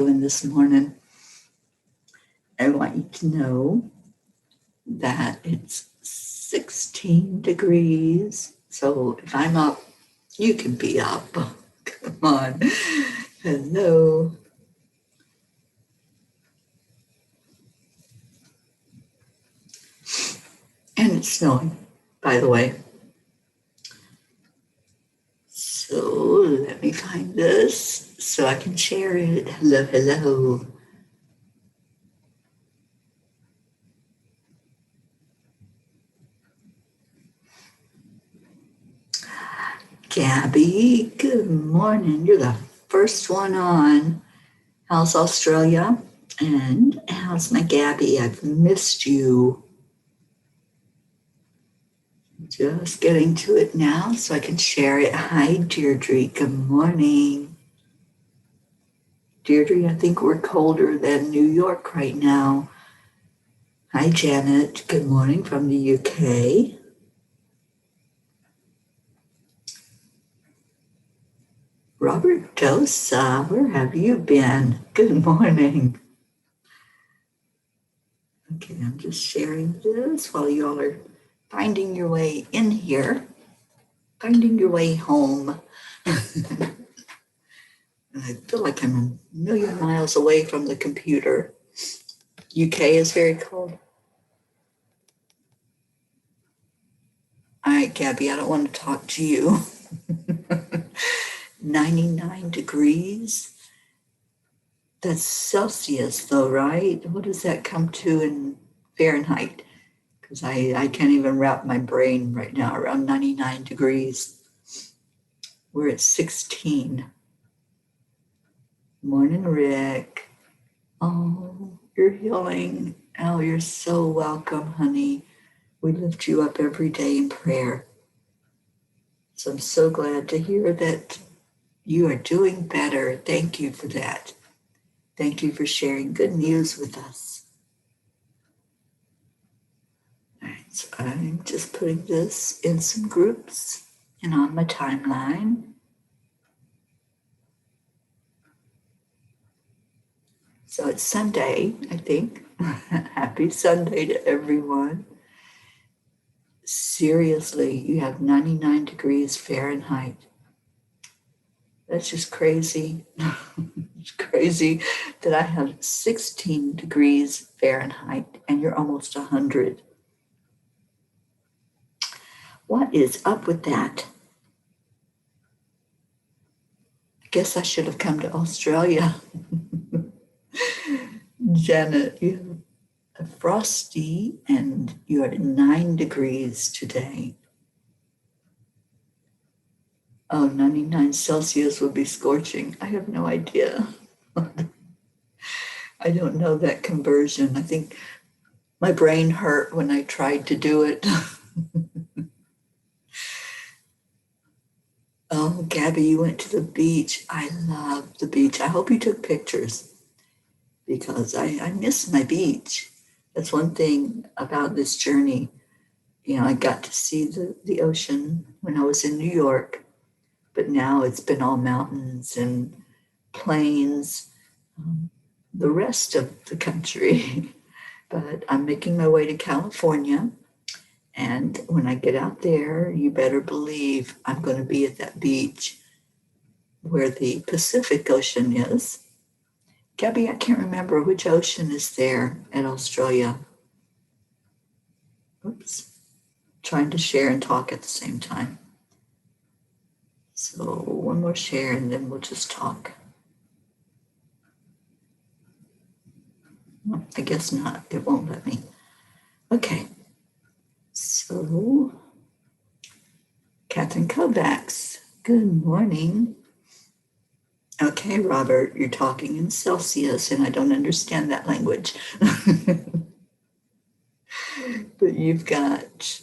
doing this morning. I want you to know that it's 16 degrees. So if I'm up, you can be up. Come on. Hello. And it's snowing, by the way. So let me find this so I can share it. Hello, hello. Gabby, good morning. You're the first one on. How's Australia? And how's my Gabby? I've missed you. Just getting to it now so I can share it. Hi, Deirdre. Good morning. Deirdre, I think we're colder than New York right now. Hi, Janet. Good morning from the UK. Robert Dosa, where have you been? Good morning. Okay, I'm just sharing this while y'all are finding your way in here, finding your way home. I feel like I'm a million miles away from the computer. UK is very cold. All right, Gabby, I don't want to talk to you. 99 degrees. That's Celsius, though, right? What does that come to in Fahrenheit? Because I can't even wrap my brain right now around 99 degrees. We're at 16. Morning, Rick. Oh, you're healing. Oh, you're so welcome, honey. We lift you up every day in prayer. So I'm so glad to hear that you are doing better. Thank you for that. Thank you for sharing good news with us. All right, so I'm just putting this in some groups and on my timeline. So it's Sunday, I think. Happy Sunday to everyone. Seriously, you have 99 degrees Fahrenheit. That's just crazy. It's crazy that I have 16 degrees Fahrenheit and you're almost 100. What is up with that? I guess I should have come to Australia. Janet, you have a frosty and you're at 9 degrees today. Oh, 99 Celsius would be scorching. I have no idea. I don't know that conversion. I think my brain hurt when I tried to do it. Oh, Gabby, you went to the beach. I love the beach. I hope you took pictures because I miss my beach. That's one thing about this journey. You know, I got to see the ocean when I was in New York, but now it's been all mountains and plains, the rest of the country. But I'm making my way to California. And when I get out there, you better believe I'm going to be at that beach where the Pacific Ocean is. Gabby, I can't remember which ocean is there in Australia. Oops. Trying to share and talk at the same time. So one more share and then we'll just talk. Well, I guess not. It won't let me. Okay. So, Catherine Kovacs, good morning. Okay, Robert, you're talking in Celsius and I don't understand that language. But you've got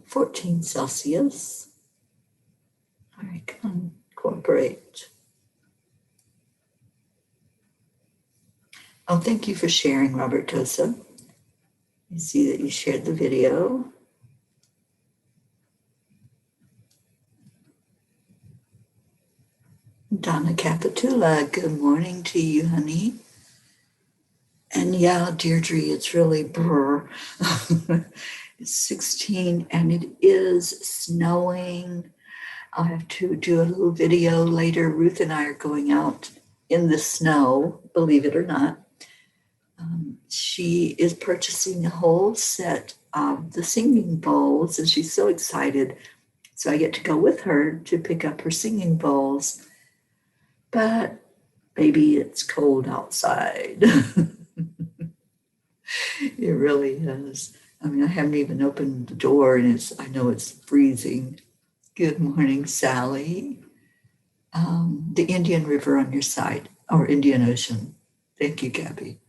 14 Celsius. All right, come on, cooperate. Oh, thank you for sharing, Robert Tosa. I see that you shared the video. Donna Capitula, good morning to you, honey. And yeah, Deirdre, it's really brr. It's 16 and it is snowing. I'll have to do a little video later. Ruth and I are going out in the snow, believe it or not. She is purchasing a whole set of the singing bowls, and she's so excited. So I get to go with her to pick up her singing bowls. But baby, it's cold outside. It really is. I mean, I haven't even opened the door, and I know it's freezing. Good morning, Sally. The Indian River on your side, or Indian Ocean. Thank you, Gabby.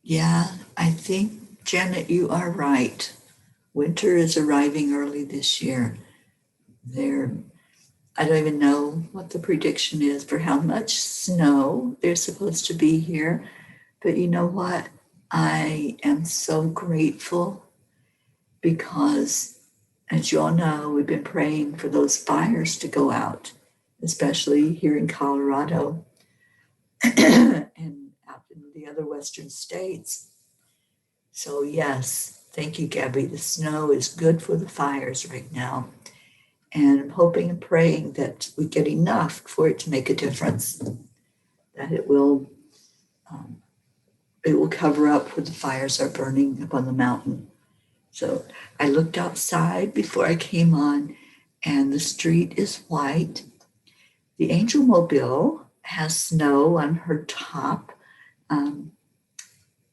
Yeah, I think, Janet, you are right. Winter is arriving early this year. I don't even know what the prediction is for how much snow there's supposed to be here. But you know what? I am so grateful because, as you all know, we've been praying for those fires to go out, especially here in Colorado and out in the other western states. So yes, thank you, Gabby. The snow is good for the fires right now. And I'm hoping and praying that we get enough for it to make a difference, that it will cover up where the fires are burning up on the mountain. So I looked outside before I came on, and the street is white. The Angel Mobile has snow on her top.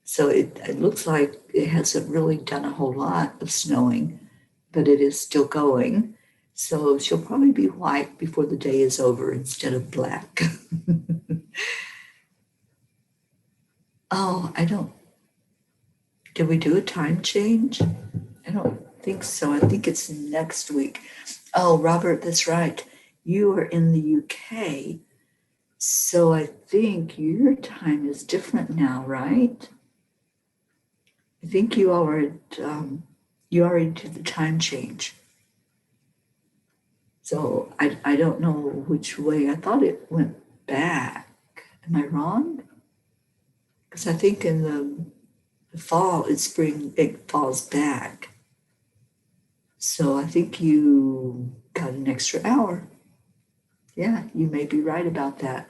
So it looks like it hasn't really done a whole lot of snowing, but it is still going. So she'll probably be white before the day is over instead of black. Oh, did we do a time change? I don't think so. I think it's next week. Oh, Robert, that's right. You are in the UK. So I think your time is different now, right? I think you already did the time change. So I don't know which way. I thought it went back. Am I wrong? Because I think in the fall, spring, it falls back. So I think you got an extra hour. Yeah, you may be right about that.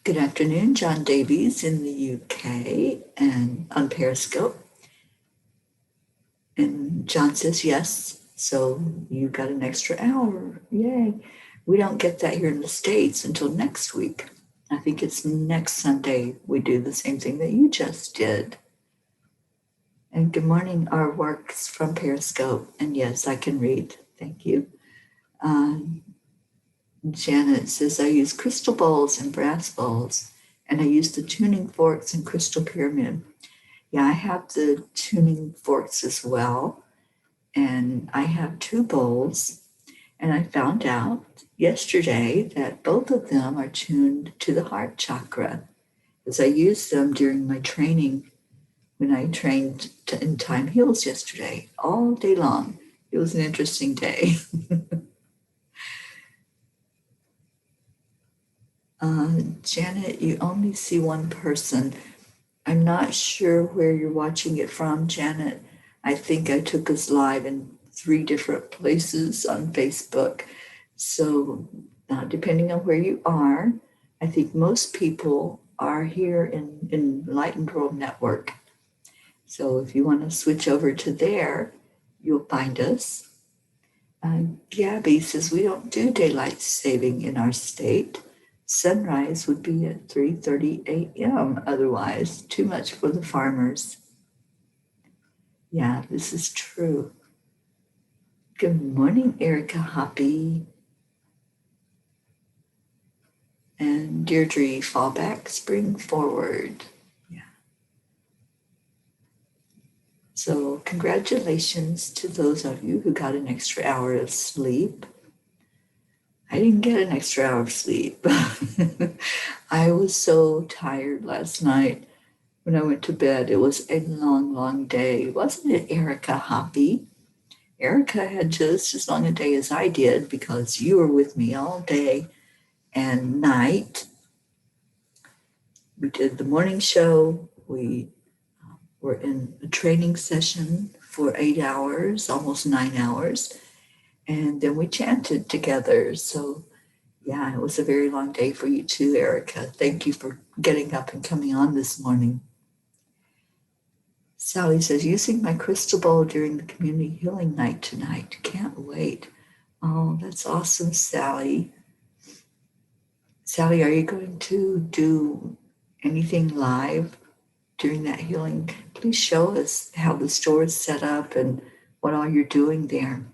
Good afternoon, John Davies in the UK and on Periscope. And John says yes, so you got an extra hour. Yay. We don't get that here in the States until next week. I think it's next Sunday we do the same thing that you just did. And good morning, our works from Periscope. And yes, I can read. Thank you. Janet says, I use crystal bowls and brass bowls, and I use the tuning forks and crystal pyramid. Yeah, I have the tuning forks as well, and I have 2 bowls, and I found out yesterday that both of them are tuned to the heart chakra, as I used them during my training when I trained in Time Heals yesterday, all day long. It was an interesting day. Janet, you only see one person. I'm not sure where you're watching it from, Janet. I think I took us live in 3 different places on Facebook. So depending on where you are, I think most people are here in Enlightened World Network. So if you want to switch over to there, you'll find us. Gabby says we don't do daylight saving in our state. Sunrise would be at 3:30 a.m. Otherwise, too much for the farmers. Yeah, this is true. Good morning, Erica Hoppy. And Deirdre, fall back, spring forward. Yeah. So congratulations to those of you who got an extra hour of sleep. I didn't get an extra hour of sleep. I was so tired last night when I went to bed. It was a long, long day. Wasn't it, Erica Hoppy? Erica had just as long a day as I did because you were with me all day and night. We did the morning show. We were in a training session for 8 hours, almost 9 hours. And then we chanted together. So, yeah, it was a very long day for you too, Erica. Thank you for getting up and coming on this morning. Sally says, using my crystal ball during the community healing night tonight. Can't wait. Oh, that's awesome, Sally. Sally, are you going to do anything live during that healing? Please show us how the store is set up and what all you're doing there.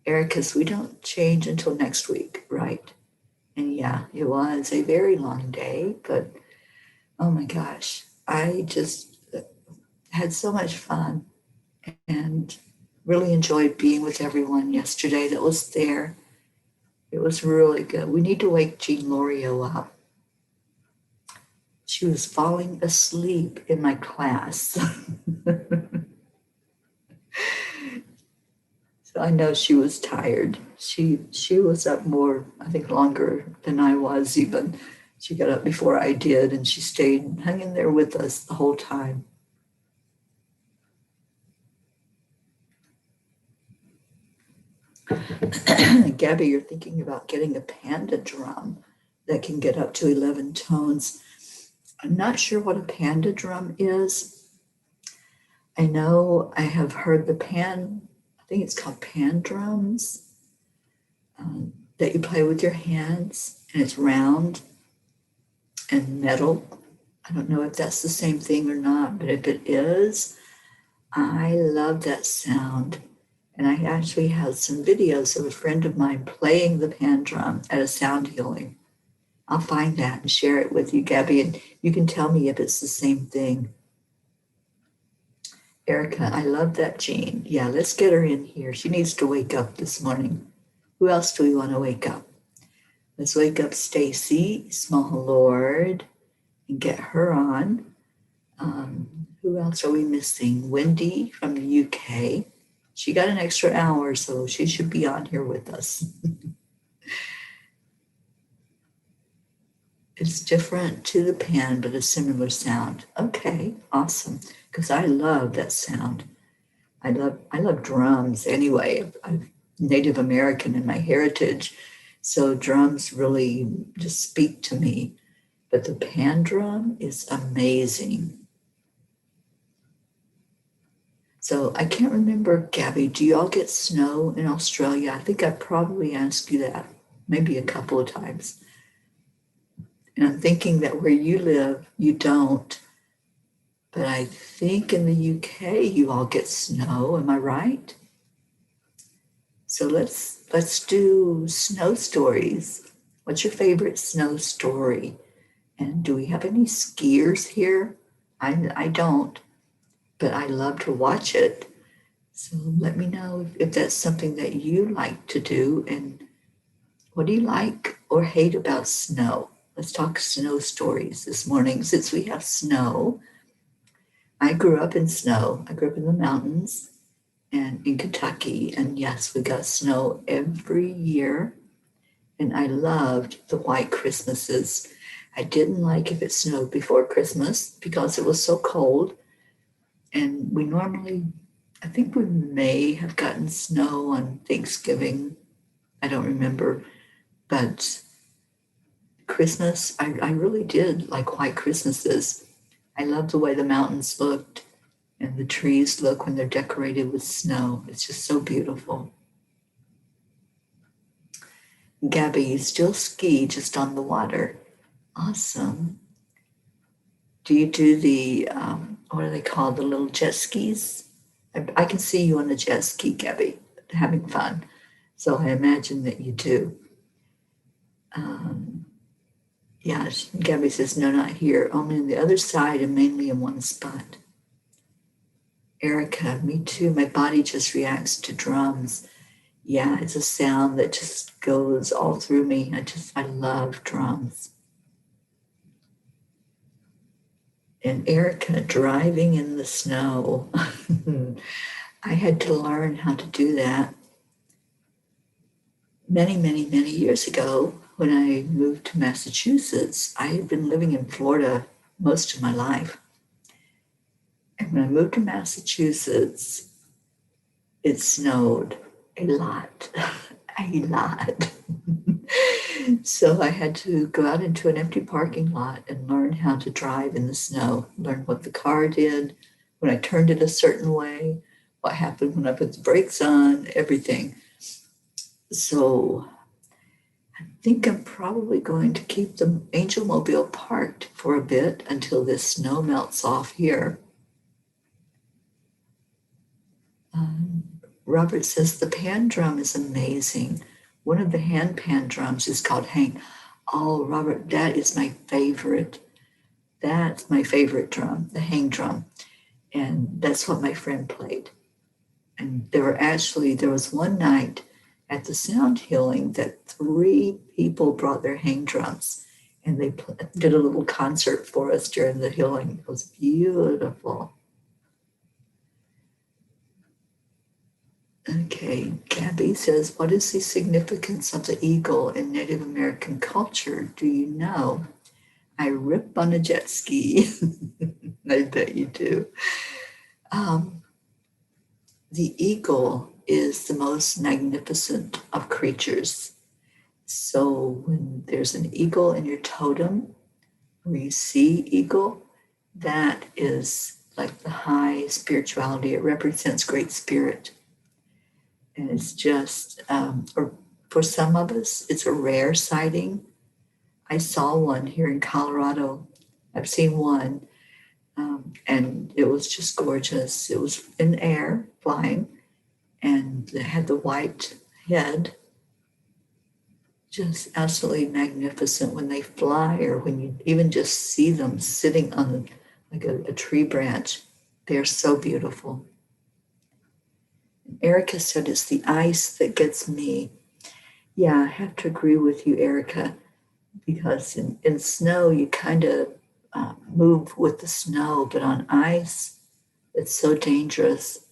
Erica's, we don't change until next week, right? And yeah, it was a very long day, but oh my gosh, I just had so much fun and really enjoyed being with everyone yesterday that was there. It was really good. We need to wake Jean Lorio up. She was falling asleep in my class. So I know she was tired. She was up more, I think, longer than I was even. She got up before I did, and she stayed hanging there with us the whole time. Gabby, you're thinking about getting a panda drum that can get up to 11 tones. I'm not sure what a panda drum is. I know I have heard I think it's called pan drums, that you play with your hands, and it's round and metal. I don't know if that's the same thing or not, but if it is, I love that sound. And I actually have some videos of a friend of mine playing the pan drum at a sound healing. I'll find that and share it with you, Gabby, and you can tell me if it's the same thing. Erica, I love that Jean. Yeah, let's get her in here. She needs to wake up this morning. Who else do we want to wake up? Let's wake up Stacy, Small Lord, and get her on. Who else are we missing? Wendy from the UK. She got an extra hour, so she should be on here with us. It's different to the pan, but a similar sound. Okay, awesome. Because I love that sound. I love drums anyway. I'm Native American in my heritage, so drums really just speak to me. But the pan drum is amazing. So I can't remember, Gabby, do you all get snow in Australia? I think I probably asked you that maybe a couple of times. And I'm thinking that where you live, you don't. But I think in the UK, you all get snow. Am I right? So let's do snow stories. What's your favorite snow story? And do we have any skiers here? I don't, but I love to watch it. So let me know if that's something that you like to do, and what do you like or hate about snow? Let's talk snow stories this morning since we have snow. I grew up in snow. I grew up in the mountains and in Kentucky. And yes, we got snow every year. And I loved the white Christmases. I didn't like if it snowed before Christmas because it was so cold. And we normally, I think we may have gotten snow on Thanksgiving. I don't remember. But Christmas, I really did like white Christmases. I love the way the mountains looked and the trees look when they're decorated with snow. It's just so beautiful. Gabby, you still ski just on the water. Awesome. Do you do the, what are they called, the little jet skis? I can see you on a jet ski, Gabby, having fun. So I imagine that you do. Yeah, Gabby says, no, not here, only on the other side and mainly in one spot. Erica, me too. My body just reacts to drums. Yeah, it's a sound that just goes all through me. I love drums. And Erica driving in the snow. I had to learn how to do that many, many, many years ago when I moved to Massachusetts. I had been living in Florida most of my life. And when I moved to Massachusetts, it snowed a lot, a lot. So I had to go out into an empty parking lot and learn how to drive in the snow, learn what the car did, when I turned it a certain way, what happened when I put the brakes on, everything. So I think I'm probably going to keep the Angel Mobile parked for a bit until this snow melts off here. Robert says the pan drum is amazing. One of the hand pan drums is called hang. Oh, Robert, that is my favorite. That's my favorite drum, the hang drum. And that's what my friend played. And there was one night at the sound healing that 3 people brought their hang drums and they did a little concert for us during the healing. It was beautiful. Okay, Gabby says, what is the significance of the eagle in Native American culture? Do you know? I rip on a jet ski. I bet you do. The eagle is the most magnificent of creatures. So when there's an eagle in your totem, or you see eagle, that is like the high spirituality. It represents great spirit. And it's just, or for some of us, it's a rare sighting. I saw one here in Colorado. I've seen one, and it was just gorgeous. It was in air, flying, and it had the white head. Just absolutely magnificent when they fly, or when you even just see them sitting on like a tree branch. They're so beautiful. Erica said it's the ice that gets me. Yeah, I have to agree with you, Erica, because in snow, you kind of move with the snow, but on ice, it's so dangerous.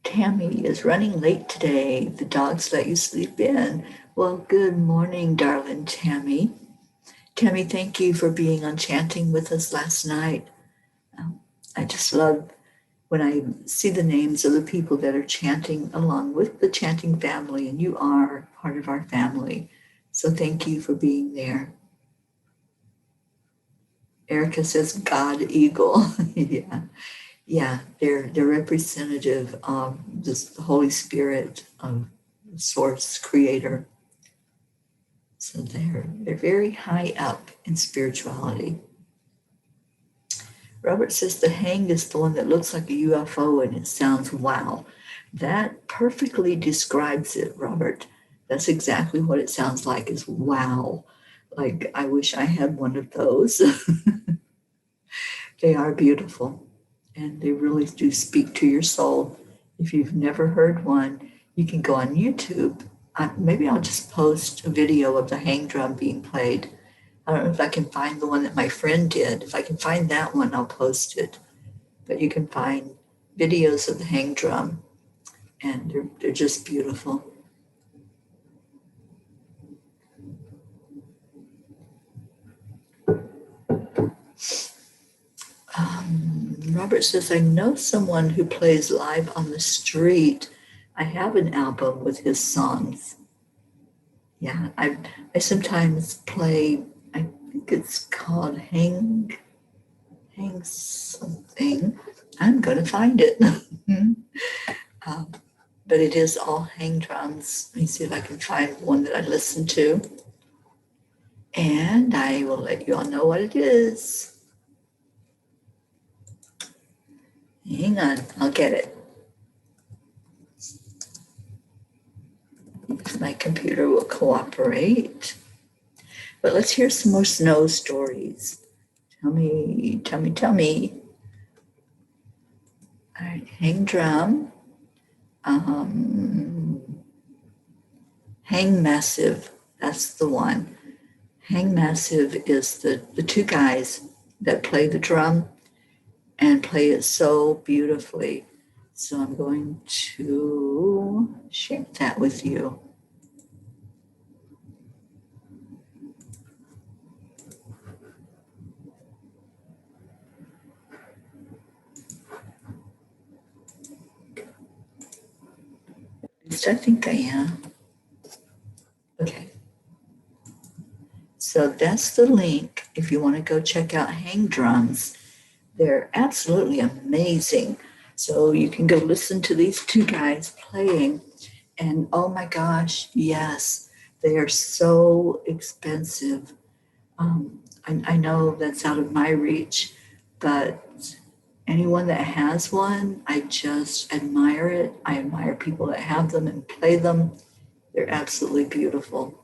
Tammy is running late today. The dogs let you sleep in. Well, good morning, darling Tammy. Tammy, thank you for being on chanting with us last night. I just love when I see the names of the people that are chanting along with the chanting family, and you are part of our family. So thank you for being there. Erica says, God Eagle. Yeah, they're representative of the Holy Spirit, of the Source Creator. So they're very high up in spirituality. Robert says the hang is the one that looks like a UFO and it sounds wow. That perfectly describes it, Robert. That's exactly what it sounds like, is wow. Like, I wish I had one of those. They are beautiful and they really do speak to your soul. If you've never heard one, you can go on YouTube. Maybe I'll just post a video of the hang drum being played. I don't know if I can find the one that my friend did. If I can find that one, I'll post it. But you can find videos of the hang drum, and they're just beautiful. Robert says, I know someone who plays live on the street. I have an album with his songs. Yeah, I sometimes play, I think it's called Hang something. I'm going to find it. But it is all hang drums. Let me see if I can find one that I listen to. And I will let you all know what it is. Hang on, I'll get it. If my computer will cooperate. But let's hear some more snow stories. Tell me. All right, hang drum. Hang massive, that's the one. Hang massive is the 2 guys that play the drum, and play it so beautifully. So I'm going to share that with you. At least I think I am. Okay. So that's the link if you want to go check out Hang Drums. They're absolutely amazing. So you can go listen to these two guys playing. And oh my gosh, yes, they are so expensive. I know that's out of my reach, but anyone that has one, I just admire it. I admire people that have them and play them. They're absolutely beautiful.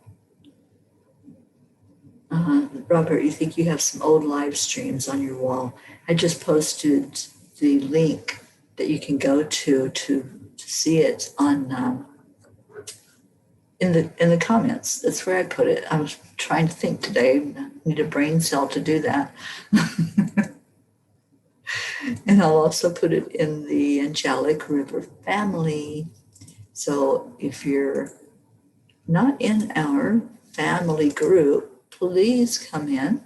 Robert, you think you have some old live streams on your wall? I just posted the link that you can go to see it on in the comments. That's where I put it. I was trying to think today. I need a brain cell to do that. And I'll also put it in the Angelic River family. So if you're not in our family group, please come in.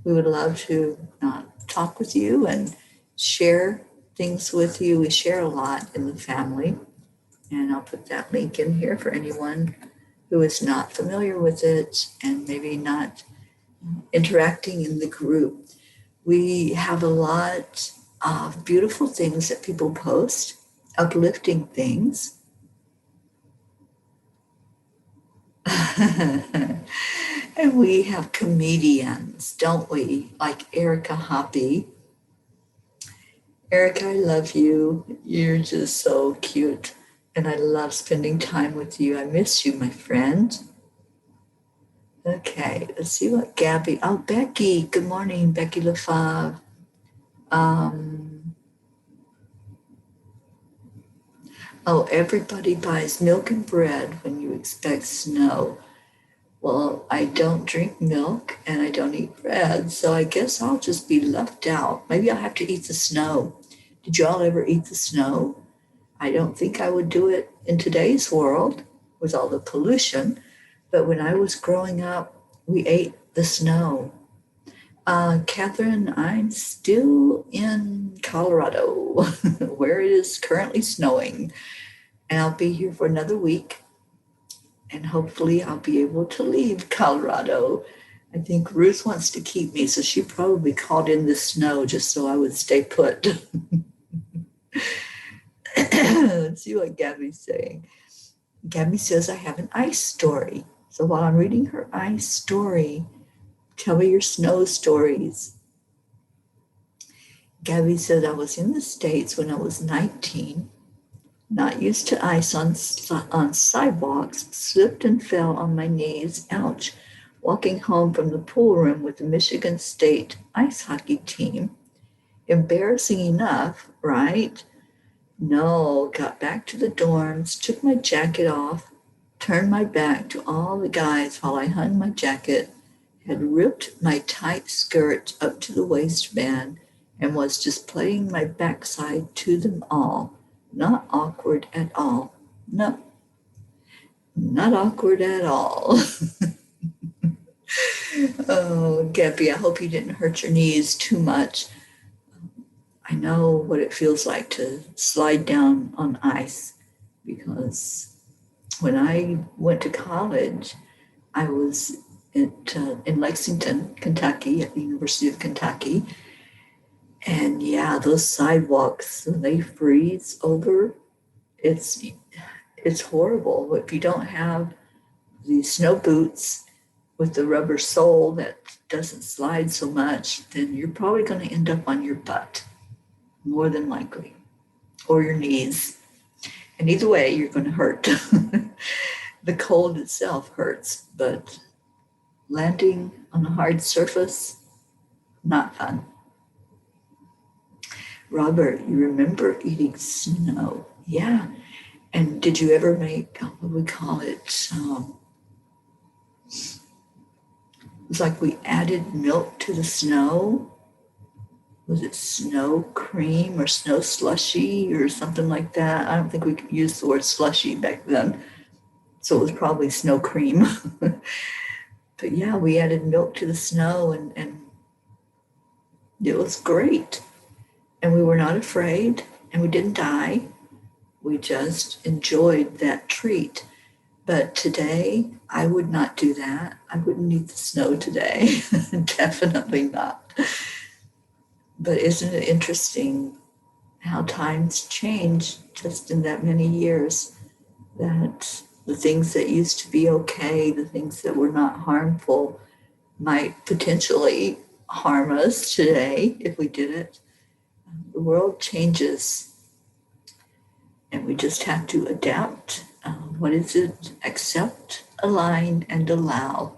We would love to talk with you and share things with you. We share a lot in the family. And I'll put that link in here for anyone who is not familiar with it and maybe not interacting in the group. We have a lot of beautiful things that people post, uplifting things. And we have comedians, don't we? Like Erica Hoppy. Erica, I love you. You're just so cute. And I love spending time with you. I miss you, my friend. Okay, let's see what Gabby. Oh, Becky. Good morning, Becky LaFave. Everybody buys milk and bread when you expect snow. Well, I don't drink milk and I don't eat bread, so I guess I'll just be left out. Maybe I'll have to eat the snow. Did y'all ever eat the snow? I don't think I would do it in today's world with all the pollution, but when I was growing up, we ate the snow. Catherine, I'm still in Colorado, where it is currently snowing, and I'll be here for another week. And hopefully I'll be able to leave Colorado. I think Ruth wants to keep me, so she probably called in the snow just so I would stay put. Let's see what Gabby's saying. Gabby says, I have an ice story. So while I'm reading her ice story, tell me your snow stories. Gabby said, I was in the States when I was 19. Not used to ice on sidewalks, slipped and fell on my knees. Ouch. Walking home from the pool room with the Michigan State ice hockey team. Embarrassing enough, right? No, got back to the dorms, took my jacket off, turned my back to all the guys while I hung my jacket, had ripped my tight skirt up to the waistband, and was just playing my backside to them all. Not awkward at all. No, not awkward at all. Oh, Gabby, I hope you didn't hurt your knees too much. I know what it feels like to slide down on ice because when I went to college, I was in Lexington, Kentucky, at the University of Kentucky. And yeah, those sidewalks, when they freeze over, it's horrible. If you don't have the snow boots with the rubber sole that doesn't slide so much, then you're probably going to end up on your butt, more than likely, or your knees. And either way, you're going to hurt. The cold itself hurts, but landing on a hard surface, not fun. Robert, you remember eating snow? Yeah. And did you ever make, what do we call it? It's like we added milk to the snow. was it snow cream or snow slushy or something like that? I don't think we could use the word slushy back then. So it was probably snow cream. But yeah, we added milk to the snow and it was great. And we were not afraid and we didn't die. We just enjoyed that treat. But today, I would not do that. I wouldn't eat the snow today. Definitely not. But isn't it interesting how times change just in that many years? That the things that used to be okay, the things that were not harmful, might potentially harm us today if we did it. The world changes and we just have to adapt. What is it? Accept, align, and allow.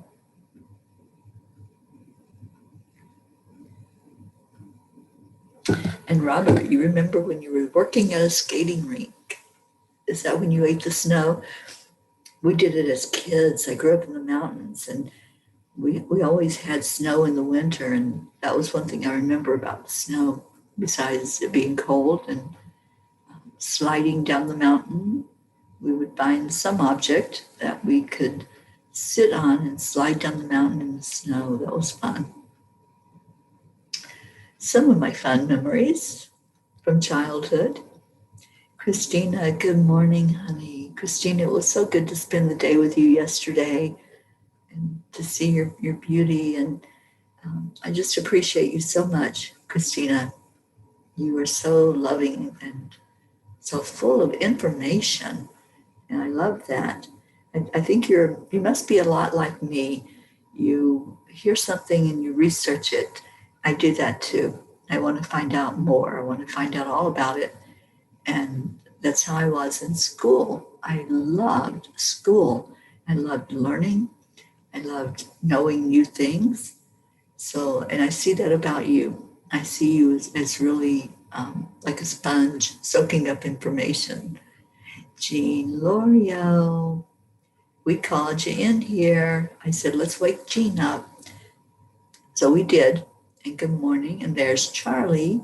And Robert, you remember when you were working at a skating rink? Is that when you ate the snow? We did it as kids. I grew up in the mountains and we always had snow in the winter. And that was one thing I remember about the snow, besides it being cold and sliding down the mountain. We would find some object that we could sit on and slide down the mountain in the snow. That was fun. Some of my fun memories from childhood. Christina, good morning, honey. Christina, it was so good to spend the day with you yesterday and to see your beauty. And I just appreciate you so much, Christina. You are so loving and so full of information. And I love that. I think you must be a lot like me. You hear something and you research it. I do that too. I want to find out more. I want to find out all about it. And that's how I was in school. I loved school. I loved learning. I loved knowing new things. So, and I see that about you. I see you as really like a sponge soaking up information. Jean L'Oreal, we called you in here. I said, let's wake Jean up. So we did. And good morning. And there's Charlie.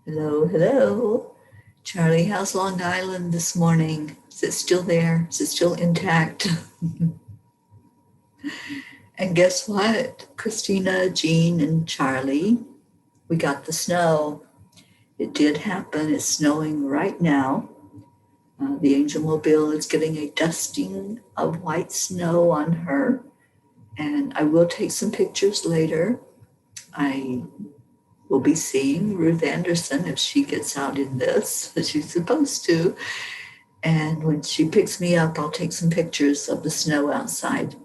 Hello, hello. Charlie, how's Long Island this morning? Is it still there? Is it still intact? And guess what? Christina, Jean, and Charlie, we got the snow. It did happen. It's snowing right now. The Angel Mobile is getting a dusting of white snow on her. And I will take some pictures later. I will be seeing Ruth Anderson if she gets out in this, as she's supposed to. And when she picks me up, I'll take some pictures of the snow outside.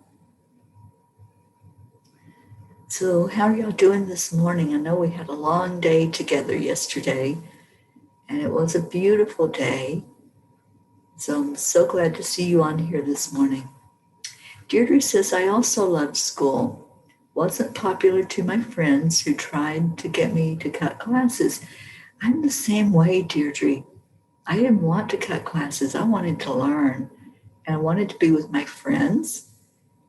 So how are y'all doing this morning? I know we had a long day together yesterday, and it was a beautiful day. So I'm so glad to see you on here this morning. Deirdre says, I also loved school. Wasn't popular to my friends who tried to get me to cut classes. I'm the same way, Deirdre. I didn't want to cut classes. I wanted to learn. And I wanted to be with my friends.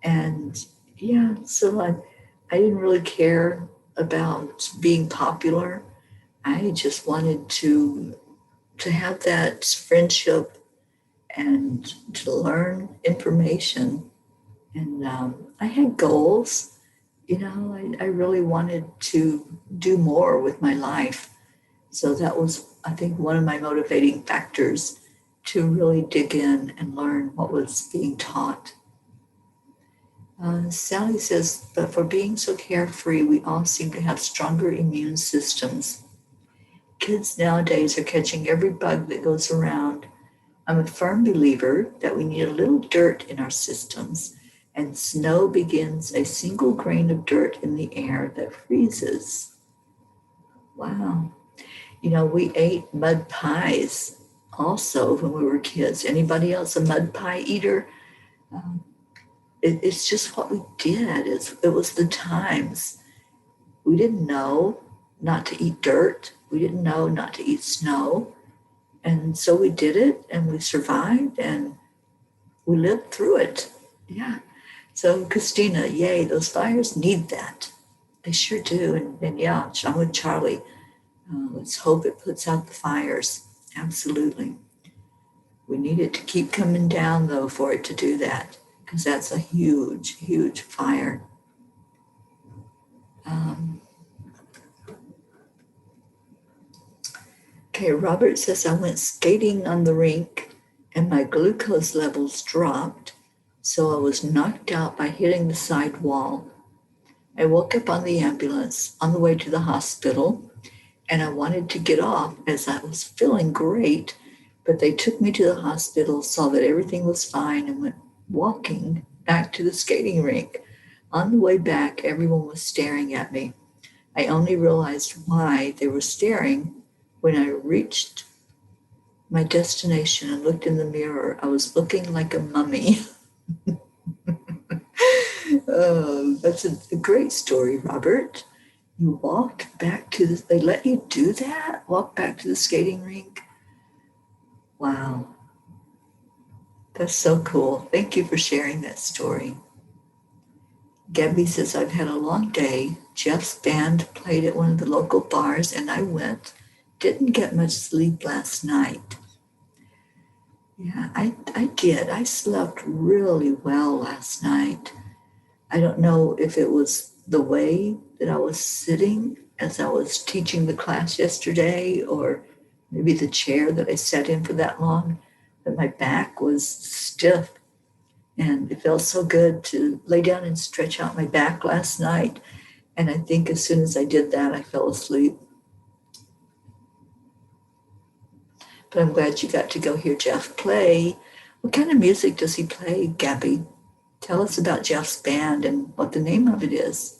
And yeah, so I didn't really care about being popular. I just wanted to have that friendship and to learn information. And I had goals. You know, I really wanted to do more with my life. So that was, I think, one of my motivating factors to really dig in and learn what was being taught. Sally says, but for being so carefree, we all seem to have stronger immune systems. Kids nowadays are catching every bug that goes around. I'm a firm believer that we need a little dirt in our systems, and snow begins a single grain of dirt in the air that freezes. Wow. You know, we ate mud pies also when we were kids. Anybody else a mud pie eater? It's just what we did. It was the times. We didn't know not to eat dirt. We didn't know not to eat snow. And so we did it and we survived and we lived through it. Yeah. So Christina, yay, those fires need that. They sure do. And yeah, I'm with Charlie. Let's hope it puts out the fires. Absolutely. We need it to keep coming down, though, for it to do that, because that's a huge, huge fire. Okay, Robert says, I went skating on the rink and my glucose levels dropped, so I was knocked out by hitting the side wall. I woke up on the ambulance on the way to the hospital, and I wanted to get off as I was feeling great, but they took me to the hospital, saw that everything was fine, and went walking back to the skating rink. On the way back, everyone was staring at me. I only realized why they were staring when I reached my destination and looked in the mirror. I was looking like a mummy. Oh, that's a great story, Robert. You walked back to they let you do that? Walk back to the skating rink? Wow. That's so cool. Thank you for sharing that story. Gabby says, I've had a long day. Jeff's band played at one of the local bars and I went. Didn't get much sleep last night. Yeah, I did. I slept really well last night. I don't know if it was the way that I was sitting as I was teaching the class yesterday, or maybe the chair that I sat in for that long, but my back was stiff. And it felt so good to lay down and stretch out my back last night. And I think as soon as I did that, I fell asleep. But I'm glad you got to go hear Jeff play. What kind of music does he play, Gabby? Tell us about Jeff's band and what the name of it is.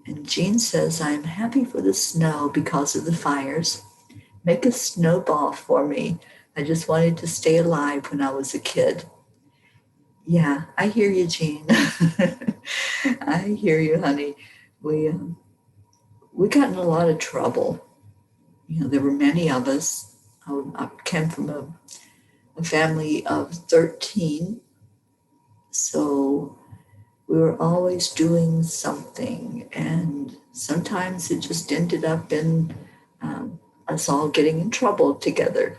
And Jean says, I am happy for the snow because of the fires. Make a snowball for me. I just wanted to stay alive when I was a kid. Yeah, I hear you, Jean. I hear you, honey. We got in a lot of trouble. You know, there were many of us. I came from a family of 13. So we were always doing something. And sometimes it just ended up in us all getting in trouble together.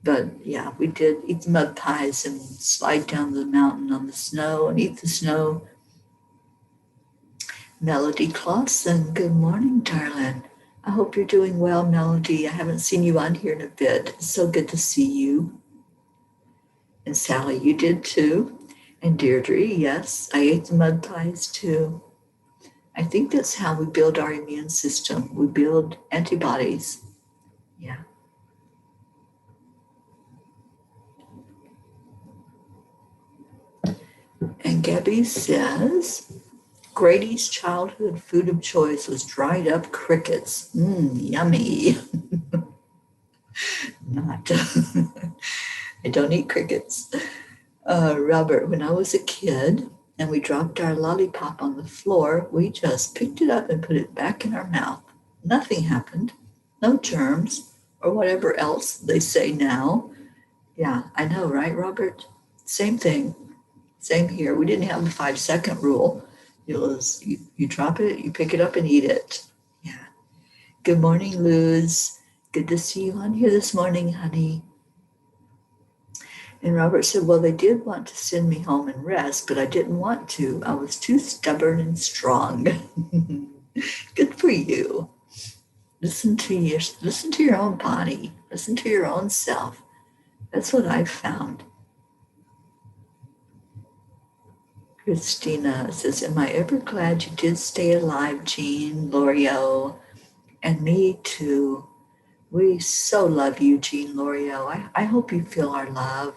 But yeah, we did eat the mud pies and slide down the mountain on the snow and eat the snow. Melody Clausen, good morning, darling. I hope you're doing well, Melody. I haven't seen you on here in a bit. It's so good to see you. And Sally, you did too. And Deirdre, yes, I ate the mud pies too. I think that's how we build our immune system. We build antibodies. Yeah. And Gabby says, Grady's childhood food of choice was dried up crickets. Yummy. Not. I don't eat crickets. Robert, when I was a kid and we dropped our lollipop on the floor, we just picked it up and put it back in our mouth. Nothing happened. No germs or whatever else they say now. Yeah, I know, right, Robert? Same thing. Same here. We didn't have the 5-second rule. It was you drop it, you pick it up and eat it. Yeah. Good morning, Luz. Good to see you on here this morning, honey. And Robert said, well, they did want to send me home and rest, but I didn't want to. I was too stubborn and strong. Good for you. Listen to your own body. Listen to your own self. That's what I've found. Christina says, am I ever glad you did stay alive, Jean, L'Oreal, and me too. We so love you, Jean L'Oreal. I hope you feel our love,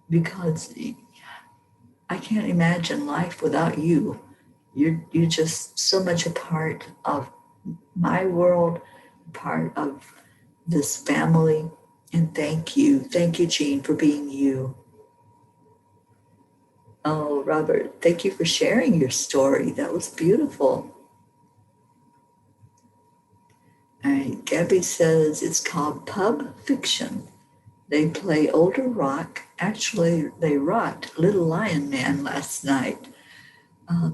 because I can't imagine life without you. You're just so much a part of my world, part of this family. And thank you, Jean, for being you. Oh, Robert, thank you for sharing your story. That was beautiful. All right, Gabby says it's called Pub Fiction. They play older rock. Actually, they rocked Little Lion Man last night.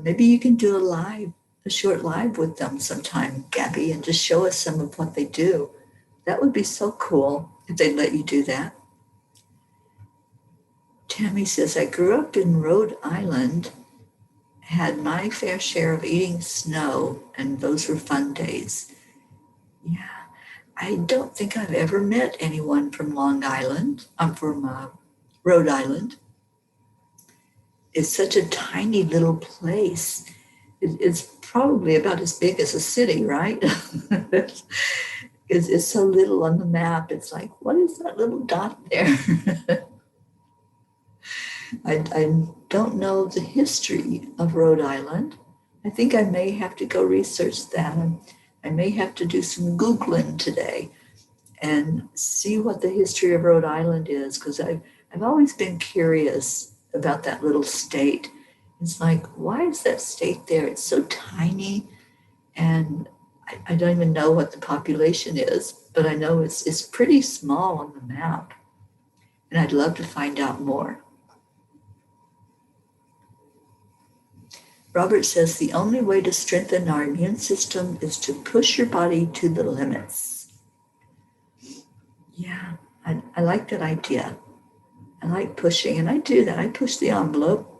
Maybe you can do a live a short live with them sometime, Gabby, and just show us some of what they do. That would be so cool if they'd let you do that. Tammy says, I grew up in Rhode Island, had my fair share of eating snow, and those were fun days. Yeah, I don't think I've ever met anyone from Long Island. I'm from Rhode Island. It's such a tiny little place. It's probably about as big as a city, right? It's so little on the map. It's like, what is that little dot there? I don't know the history of Rhode Island. I think I may have to go research that. I may have to do some Googling today and see what the history of Rhode Island is, because I've always been curious about that little state. It's like, why is that state there? It's so tiny, and I don't even know what the population is, but I know it's pretty small on the map, and I'd love to find out more. Robert says the only way to strengthen our immune system is to push your body to the limits. Yeah, I like that idea. I like pushing, and I do that. I push the envelope.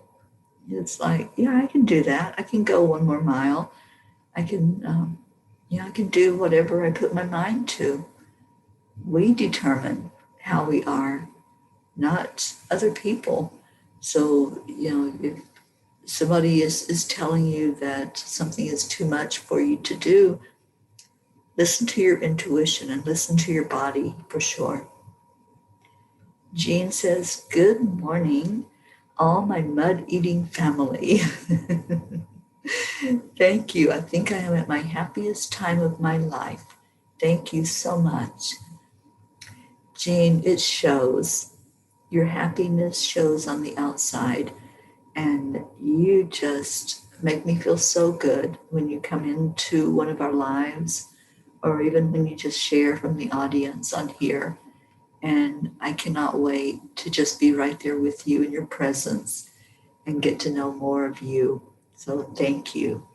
It's like, yeah, I can do that. I can go 1 more mile. I can, I can do whatever I put my mind to. We determine how we are, not other people. So, if somebody is telling you that something is too much for you to do, listen to your intuition and listen to your body for sure. Jean says, good morning, all my mud-eating family. Thank you. I think I am at my happiest time of my life. Thank you so much. Jean, it shows. Your happiness shows on the outside. And you just make me feel so good when you come into one of our lives, or even when you just share from the audience on here. And I cannot wait to just be right there with you in your presence and get to know more of you. So thank you.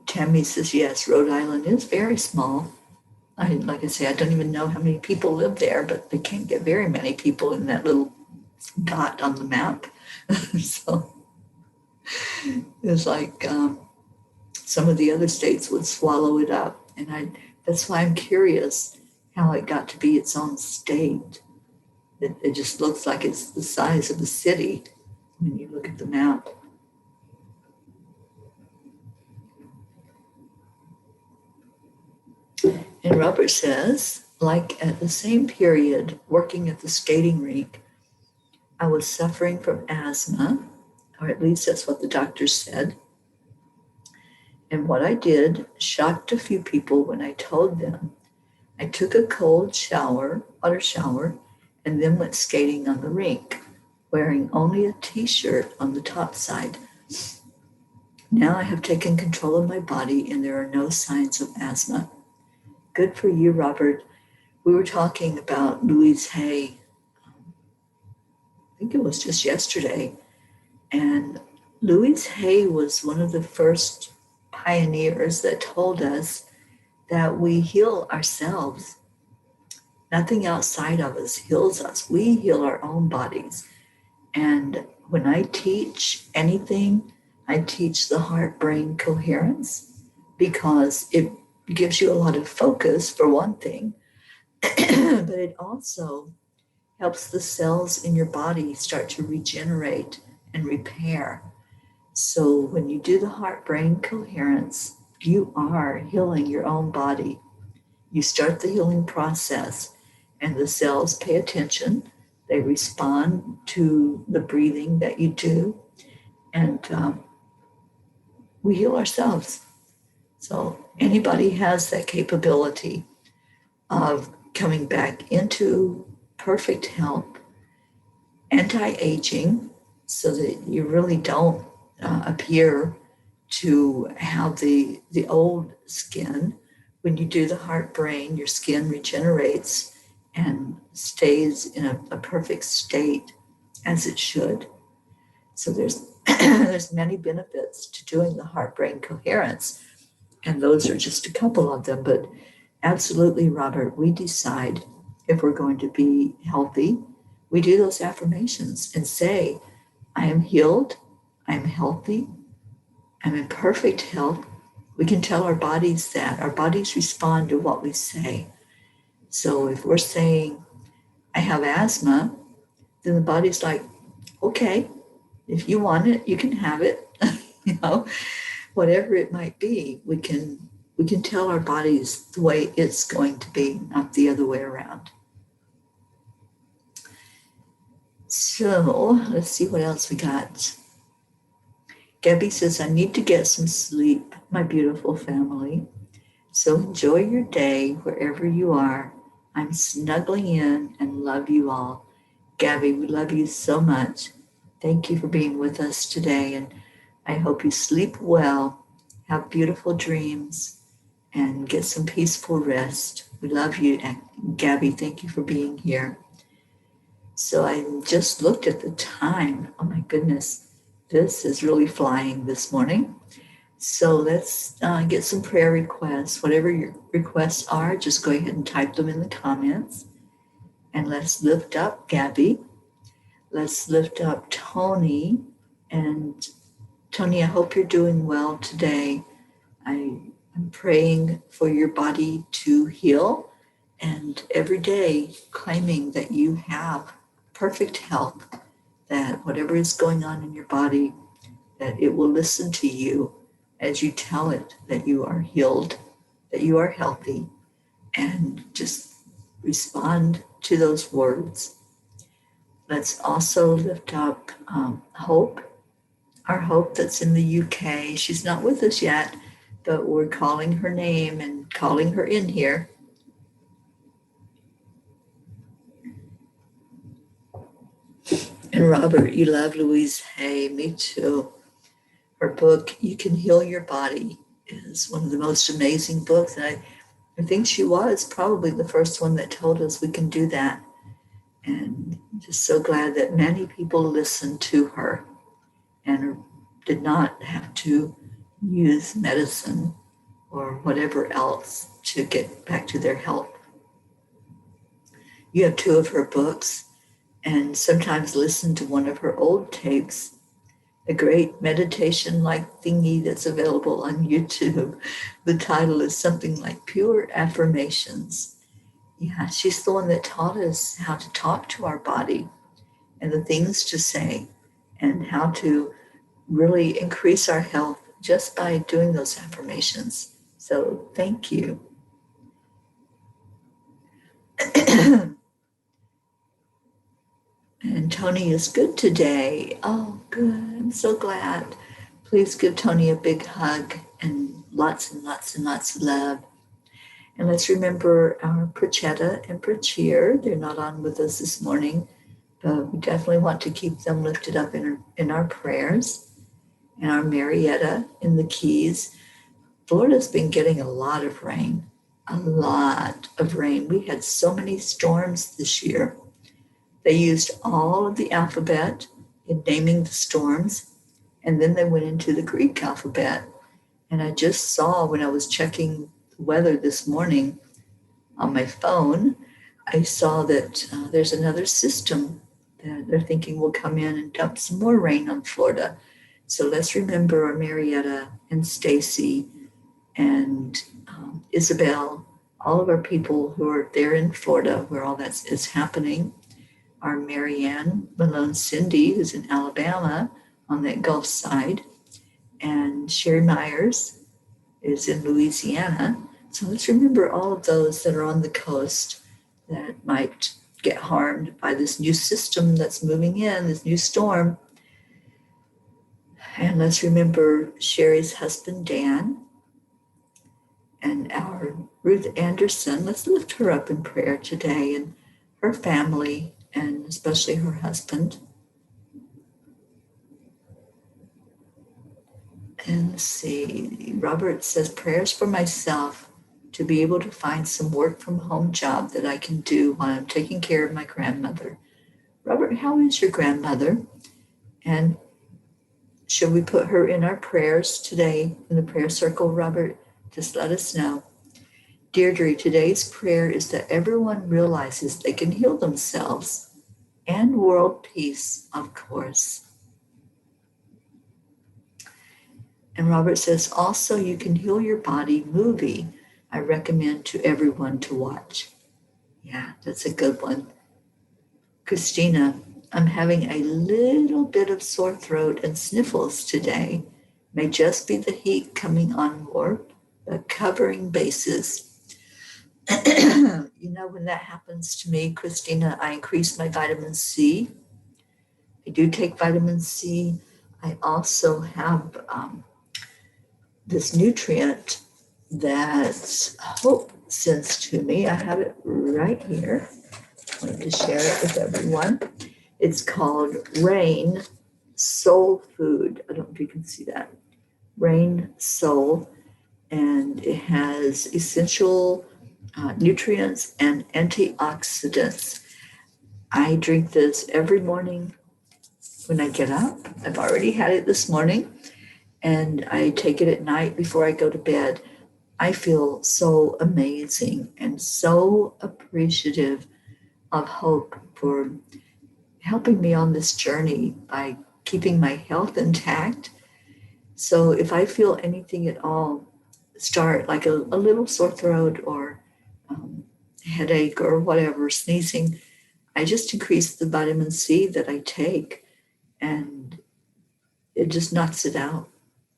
Tammy says, yes, Rhode Island is very small. Like I say, I don't even know how many people live there, but they can't get very many people in that little dot on the map. So it's like some of the other states would swallow it up. And that's why I'm curious how it got to be its own state. It just looks like it's the size of a city when you look at the map. And Robert says, like at the same period, working at the skating rink, I was suffering from asthma, or at least that's what the doctors said. And what I did shocked a few people when I told them. I took a cold water shower, and then went skating on the rink, wearing only a t-shirt on the top side. Now I have taken control of my body, and there are no signs of asthma. Good for you, Robert. We were talking about Louise Hay. I think it was just yesterday. And Louise Hay was one of the first pioneers that told us that we heal ourselves. Nothing outside of us heals us. We heal our own bodies. And when I teach anything, I teach the heart-brain coherence, because it gives you a lot of focus for one thing, but it also helps the cells in your body start to regenerate and repair. So when you do the heart-brain coherence, you are healing your own body. You start the healing process, and the cells pay attention. They respond to the breathing that you do, and we heal ourselves. So anybody has that capability of coming back into perfect health, anti-aging, so that you really don't appear to have the old skin. When you do the heart-brain, your skin regenerates and stays in a perfect state as it should. So there's there's many benefits to doing the heart-brain coherence, and those are just a couple of them. But absolutely, Robert, we decide if we're going to be healthy. We do those affirmations and say, I am healed, I'm healthy, I'm in perfect health. We can tell our bodies that. Our bodies respond to what we say. So if we're saying, I have asthma, then the body's like, okay, if you want it, you can have it. you know, whatever it might be, we can tell our bodies the way it's going to be, not the other way around. So let's see what else we got. Gabby says, I need to get some sleep, my beautiful family. So enjoy your day wherever you are. I'm snuggling in and love you all. Gabby, we love you so much. Thank you for being with us today. And I hope you sleep well, have beautiful dreams, and get some peaceful rest. We love you. And Gabby, thank you for being here. So I just looked at the time. Oh my goodness, this is really flying this morning. So let's get some prayer requests. Whatever your requests are, just go ahead and type them in the comments. And let's lift up Gabby. Let's lift up Tony. And Tony, I hope you're doing well today. I'm praying for your body to heal, and every day claiming that you have perfect health, that whatever is going on in your body, that it will listen to you as you tell it that you are healed, that you are healthy, and just respond to those words. Let's also lift up Hope, our Hope that's in the UK. She's not with us yet, but we're calling her name and calling her in here. And Robert, you love Louise Hay. Me too. Her book, You Can Heal Your Body, is one of the most amazing books. And I think she was probably the first one that told us we can do that. And I'm just so glad that many people listened to her and did not have to use medicine or whatever else to get back to their health. You have two of her books, and sometimes listen to one of her old tapes, a great meditation-like thingy that's available on YouTube. The title is something like Pure Affirmations. Yeah, she's the one that taught us how to talk to our body and the things to say and how to really increase our health just by doing those affirmations. So thank you. And Tony is good today. Oh, good. I'm so glad. Please give Tony a big hug and lots and lots and lots of love. And let's remember our Prachetta and Prachir. They're not on with us this morning, but we definitely want to keep them lifted up in our prayers. And our Marietta in the Keys. Florida's been getting a lot of rain, a lot of rain. We had so many storms this year. They used all of the alphabet in naming the storms, and then they went into the Greek alphabet. And I just saw when I was checking the weather this morning on my phone, I saw that there's another system that they're thinking will come in and dump some more rain on Florida. So let's remember our Marietta and Stacy and Isabel, all of our people who are there in Florida where all that is happening. Our Marianne Malone Cindy, who's in Alabama on that Gulf side, and Sherry Myers is in Louisiana. So let's remember all of those that are on the coast that might get harmed by this new system that's moving in, this new storm. And let's remember Sherry's husband, Dan, and our Ruth Anderson. Let's lift her up in prayer today, and her family, and especially her husband. And let's see, Robert says, prayers for myself to be able to find some work from home job that I can do while I'm taking care of my grandmother. Robert, how is your grandmother? And Should we put her in our prayers today in the prayer circle, Robert? Just let us know. Deirdre, today's prayer is that everyone realizes they can heal themselves and world peace, of course. And Robert says, also, you can heal your body movie. I recommend to everyone to watch. Yeah, that's a good one. Christina, I'm having a little bit of sore throat and sniffles today. May just be the heat coming on more, but covering bases. You know, when that happens to me, Christina, I increase my vitamin C. I do take vitamin C. I also have this nutrient that Hope sends to me. I have it right here. I wanted to share it with everyone. It's called Rain Soul Food. I don't know if you can see that. Rain Soul. And it has essential nutrients and antioxidants. I drink this every morning when I get up. I've already had it this morning, and I take it at night before I go to bed. I feel so amazing and so appreciative of Hope for helping me on this journey by keeping my health intact. So if I feel anything at all, start like a little sore throat or headache or whatever, sneezing, I just increase the vitamin C that I take, and it just knocks it out.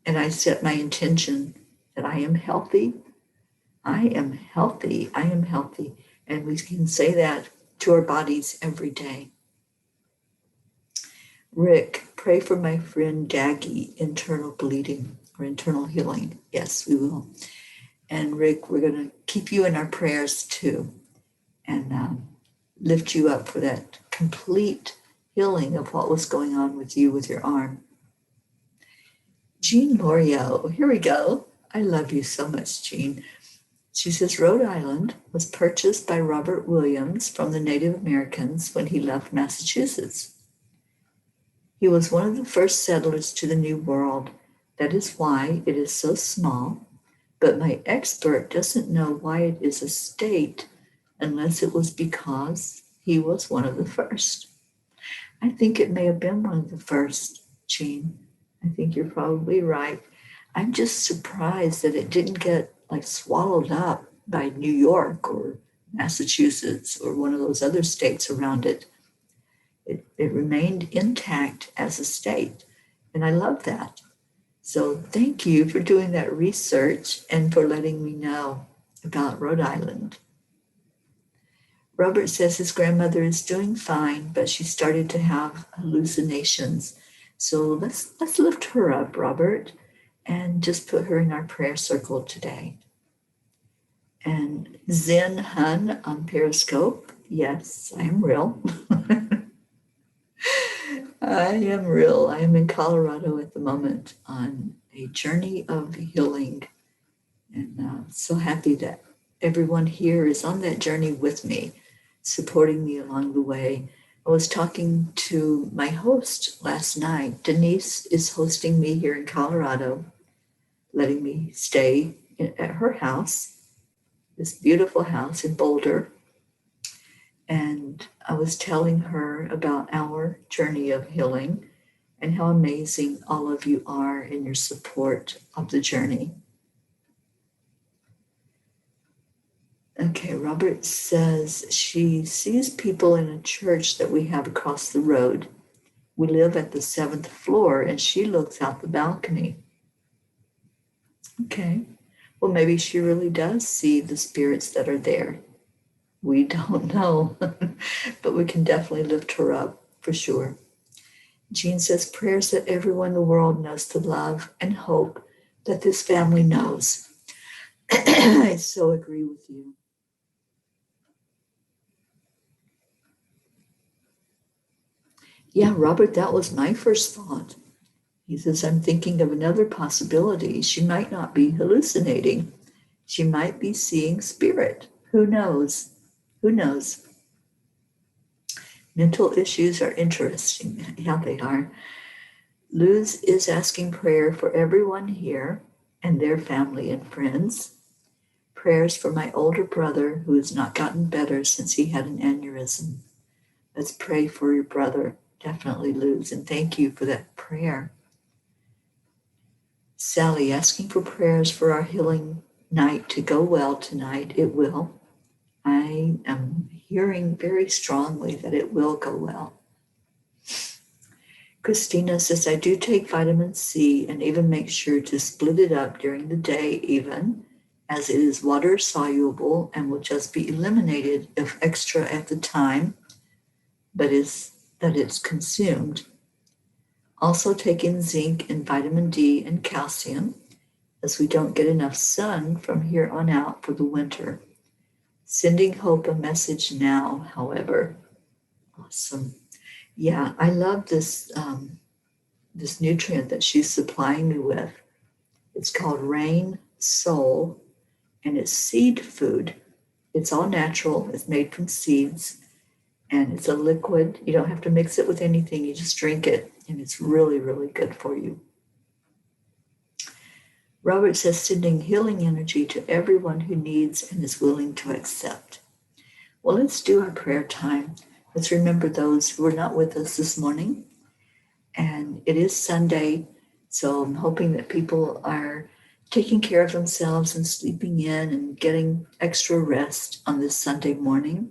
And I set my intention that I am healthy. I am healthy. I am healthy. And we can say that to our bodies every day. Rick, pray for my friend Daggy, internal bleeding or internal healing. Yes, we will. And Rick, we're going to keep you in our prayers too, and lift you up for that complete healing of what was going on with you with your arm. Jean Morio, here we go. I love you so much, Jean. She says, Rhode Island was purchased by Robert Williams from the Native Americans when he left Massachusetts. He was one of the first settlers to the New World. That is why it is so small. But my expert doesn't know why it is a state unless it was because he was one of the first. I think it may have been one of the first, Jean. I think you're probably right. I'm just surprised that it didn't get like swallowed up by New York or Massachusetts or one of those other states around it. It remained intact as a state, and I love that. So thank you for doing that research and for letting me know about Rhode Island. Robert says his grandmother is doing fine, but she started to have hallucinations. So let's lift her up, Robert, and just put her in our prayer circle today. And Zen Hun on Periscope. Yes, I am real. I am real. I am in Colorado at the moment on a journey of healing. And so happy that everyone here is on that journey with me, supporting me along the way. I was talking to my host last night. Denise is hosting me here in Colorado, letting me stay at her house, this beautiful house in Boulder. And I was telling her about our journey of healing and how amazing all of you are in your support of the journey. Okay, Robert says she sees people in a church that we have across the road. We live at the 7th floor and she looks out the balcony. Okay, well, maybe she really does see the spirits that are there. We don't know, but we can definitely lift her up for sure. Jean says, prayers that everyone in the world knows to love and hope that this family knows. I so agree with you. Yeah, Robert, that was my first thought. He says, I'm thinking of another possibility. She might not be hallucinating. She might be seeing spirit. Who knows? Who knows? Mental issues are interesting. Yeah, they are. Luz is asking prayer for everyone here and their family and friends. Prayers for my older brother who has not gotten better since he had an aneurysm. Let's pray for your brother, definitely, Luz, and thank you for that prayer. Sally asking for prayers for our healing night to go well tonight. It will. I am hearing very strongly that it will go well. Christina says, I do take vitamin C and even make sure to split it up during the day even, as it is water soluble and will just be eliminated if extra at the time, but that it's consumed. Also taking zinc and vitamin D and calcium, as we don't get enough sun from here on out for the winter. Sending Hope a message now, however. Awesome. Yeah, I love this this nutrient that she's supplying me with. It's called Rain Soul, and it's seed food. It's all natural. It's made from seeds, and it's a liquid. You don't have to mix it with anything. You just drink it, and it's really, really good for you. Robert says, sending healing energy to everyone who needs and is willing to accept. Well, let's do our prayer time. Let's remember those who are not with us this morning. And it is Sunday, so I'm hoping that people are taking care of themselves and sleeping in and getting extra rest on this Sunday morning.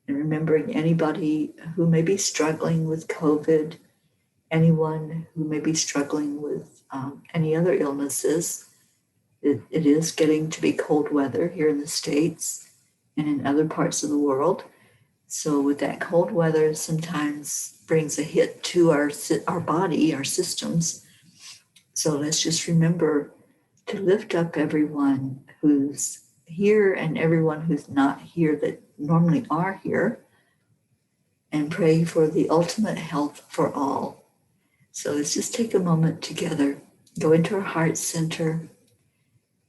And remembering anybody who may be struggling with COVID, anyone who may be struggling with any other illnesses. It is getting to be cold weather here in the States and in other parts of the world. So with that cold weather, sometimes brings a hit to our body, our systems. So let's just remember to lift up everyone who's here and everyone who's not here that normally are here, and pray for the ultimate health for all. So let's just take a moment together, go into our heart center,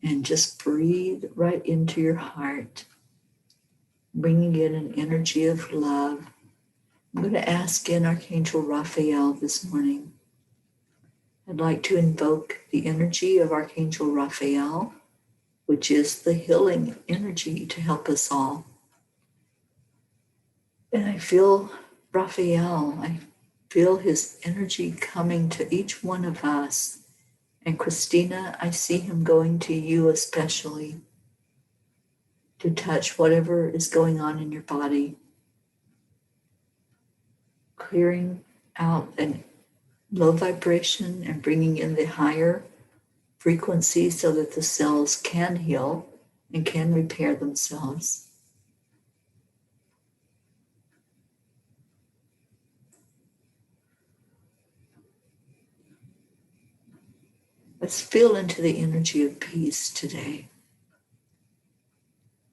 and just breathe right into your heart, bringing in an energy of love. I'm going to ask in Archangel Raphael this morning. I'd like to invoke the energy of Archangel Raphael, which is the healing energy to help us all. And I feel Raphael, I feel his energy coming to each one of us. And Christina, I see him going to you especially to touch whatever is going on in your body, clearing out a low vibration and bringing in the higher frequency so that the cells can heal and can repair themselves. Let's feel into the energy of peace today.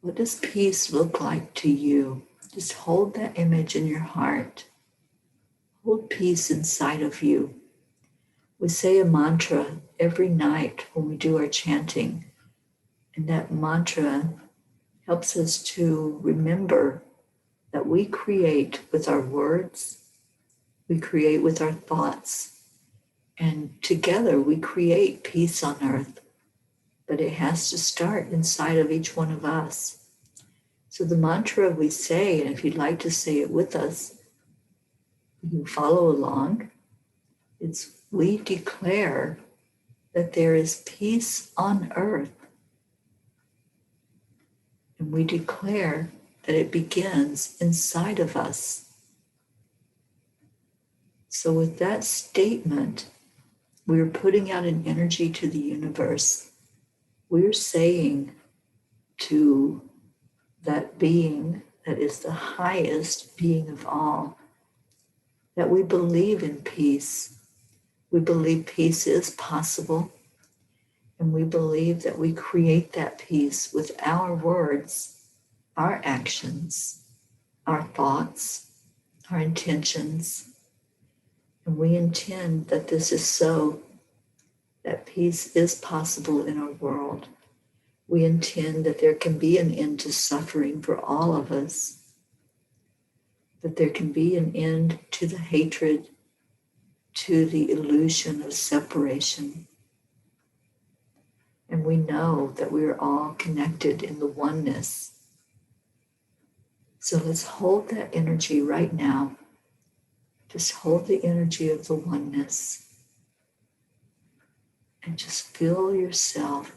What does peace look like to you? Just hold that image in your heart. Hold peace inside of you. We say a mantra every night when we do our chanting, and that mantra helps us to remember that we create with our words, we create with our thoughts, and together we create peace on earth. But it has to start inside of each one of us. So the mantra we say, and if you'd like to say it with us, you can follow along. It's, we declare that there is peace on earth. And we declare that it begins inside of us. So with that statement, we're putting out an energy to the universe. We're saying to that being that is the highest being of all, that we believe in peace. We believe peace is possible. And we believe that we create that peace with our words, our actions, our thoughts, our intentions. And we intend that this is so, that peace is possible in our world. We intend that there can be an end to suffering for all of us, that there can be an end to the hatred, to the illusion of separation. And we know that we are all connected in the oneness. So let's hold that energy right now. Just hold the energy of the oneness. And just feel yourself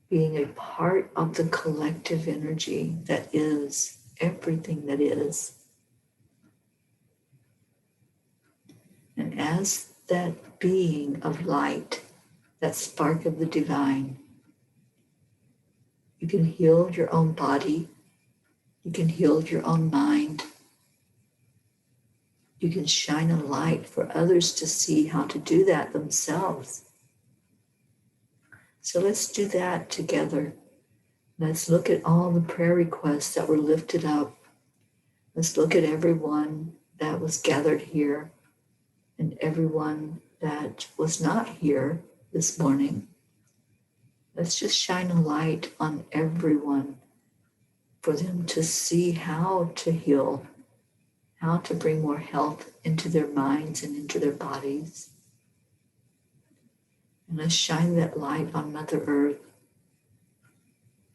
being a part of the collective energy that is everything that is. And as that being of light, that spark of the divine, you can heal your own body, you can heal your own mind, you can shine a light for others to see how to do that themselves. So let's do that together. Let's look at all the prayer requests that were lifted up. Let's look at everyone that was gathered here and everyone that was not here this morning. Let's just shine a light on everyone for them to see how to heal, how to bring more health into their minds and into their bodies. And let's shine that light on Mother Earth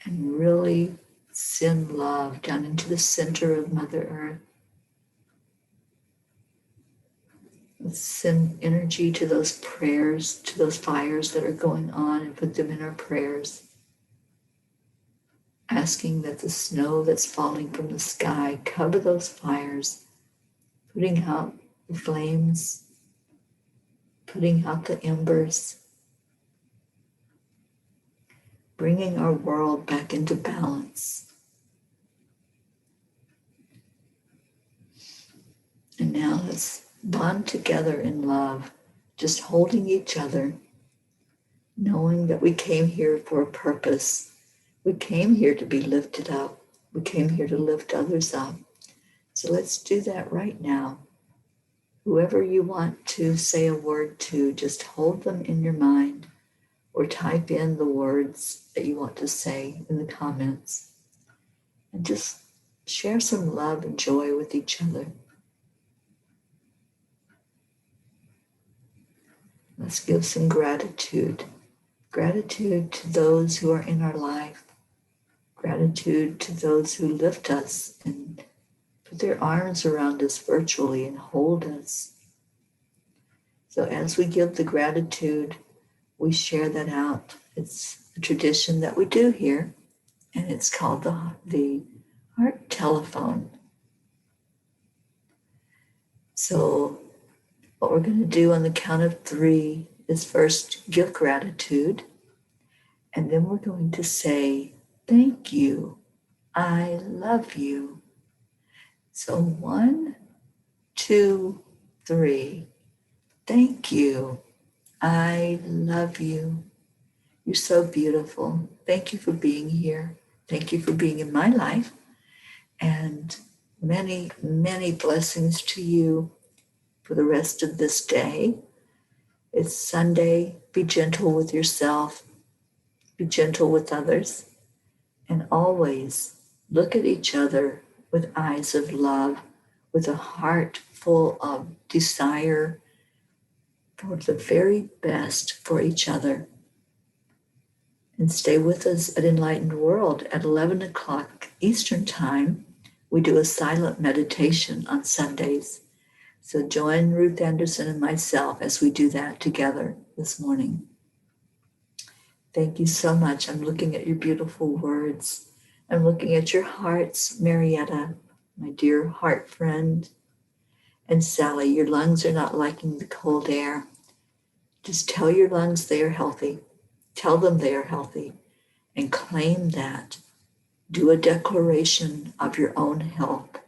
and really send love down into the center of Mother Earth. Let's send energy to those prayers, to those fires that are going on, and put them in our prayers. Asking that the snow that's falling from the sky cover those fires, putting out the flames, putting out the embers, bringing our world back into balance. And now let's bond together in love, just holding each other, knowing that we came here for a purpose. We came here to be lifted up. We came here to lift others up. So let's do that right now. Whoever you want to say a word to, just hold them in your mind or type in the words that you want to say in the comments. And just share some love and joy with each other. Let's give some gratitude. Gratitude to those who are in our life. Gratitude to those who lift us and put their arms around us virtually and hold us. So as we give the gratitude, we share that out. It's a tradition that we do here, and it's called the heart telephone. So what we're going to do on the count of 3 is first give gratitude, and then we're going to say, thank you, I love you. So 1, 2, 3. Thank you, I love you. You're so beautiful. Thank you for being here. Thank you for being in my life. And many, many blessings to you for the rest of this day. It's Sunday. Be gentle with yourself. Be gentle with others. And always look at each other with eyes of love, with a heart full of desire for the very best for each other. And stay with us at Enlightened World at 11 o'clock Eastern Time. We do a silent meditation on Sundays. So join Ruth Anderson and myself as we do that together this morning. Thank you so much. I'm looking at your beautiful words. I'm looking at your hearts, Marietta, my dear heart friend. And Sally, your lungs are not liking the cold air. Just tell your lungs they are healthy. Tell them they are healthy and claim that. Do a declaration of your own health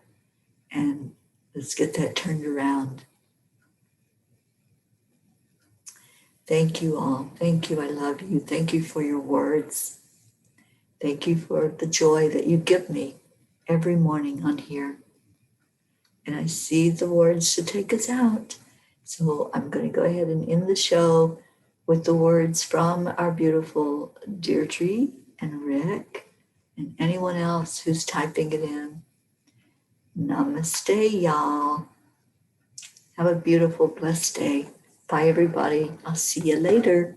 and let's get that turned around. Thank you all. Thank you. I love you. Thank you for your words. Thank you for the joy that you give me every morning on here. And I see the words to take us out. So I'm going to go ahead and end the show with the words from our beautiful Deirdre and Rick and anyone else who's typing it in. Namaste, y'all. Have a beautiful, blessed day. Bye, everybody. I'll see you later.